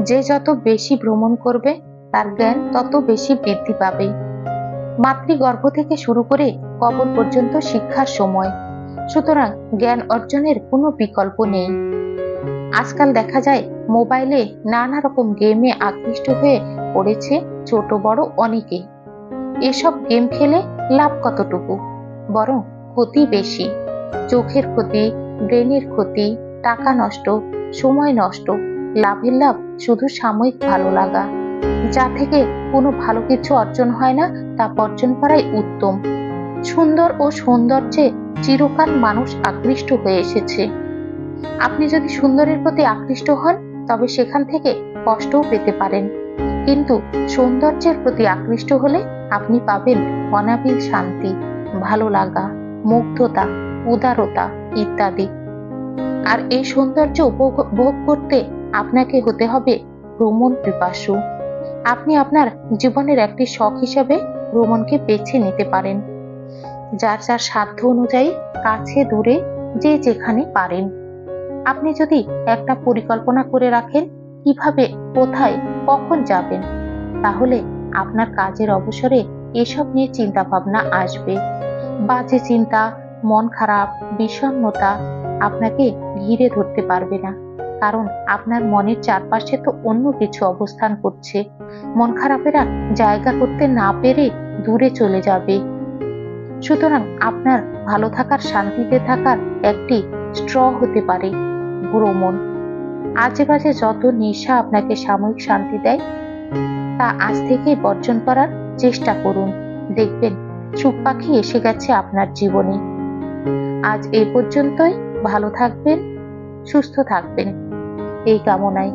যে যত বেশি ভ্রমণ করবে তার জ্ঞান তত বেশি বৃদ্ধি পাবে। মাতৃগর্ভ থেকে শুরু করে কবর পর্যন্ত শিক্ষার সময়, সুতরাং জ্ঞান অর্জনের কোনো বিকল্প নেই। আজকাল দেখা যায় মোবাইলে নানা রকম গেমে আকৃষ্ট হয়ে পড়েছে ছোট বড় অনেকেই। এসব গেম খেলে লাভ কতটুকু, বরং ক্ষতি বেশি। চোখের ক্ষতি, ব্রেনের ক্ষতি, টাকা নষ্ট, সময় নষ্ট। লাভের লাভ শুধু সাময়িক ভালো লাগা, যা থেকে কোনো ভালো কিছু অর্জন হয় না তা বর্জন করাই উত্তম। সুন্দর ও সৌন্দর্যে চিরকাল মানুষ আকৃষ্ট হয়ে এসেছে। আপনি যদি সুন্দরের প্রতি আকৃষ্ট হন তবে সেখান থেকে কষ্টও পেতে পারেন, কিন্তু সৌন্দর্যের প্রতি আকৃষ্ট হলে আপনি পাবেন অনাবিল শান্তি, ভালো লাগা, মুগ্ধতা, উদারতা ইত্যাদি। আর এই সৌন্দর্য উপভোগ করতে আপনাকে হতে হবে ভ্রমণ পিপাসু। আপনি আপনার জীবনের একটি শখ হিসেবে ভ্রমণকে বেছে নিতে পারেন, যার যার সাধ্য অনুযায়ী, কাছে দূরে, যে যেখানে পারেন। আপনি যদি একটা পরিকল্পনা করে রাখেন কিভাবে, কোথায়, কখন যাবেন, তাহলে আপনার কাজের অবসরে এসব নিয়ে চিন্তা ভাবনা আসবে। বাজে চিন্তা, মন খারাপ, বিষণ্ণতা আপনাকে ঘিরে ধরতে পারবে না, কারণ আপনার মনের চারপাশে তো অন্য কিছু অবস্থান করছে। মন খারাপেরা জায়গা করতে না পেরে দূরে চলে যাবে। সুতরাং আপনার ভালো থাকার, শান্তিতে থাকার একটি স্ট্র হতে পারে ভ্রমণ। আজে বাজে যত নেশা আপনাকে সাময়িক শান্তি দেয় তা আজ থেকেই বর্জন করার চেষ্টা করুন। দেখবেন সুখ পাখি এসে গেছে আপনার জীবনে। আজ এই পর্যন্তই। ভালো থাকবেন, সুস্থ থাকবেন এই কামনায়।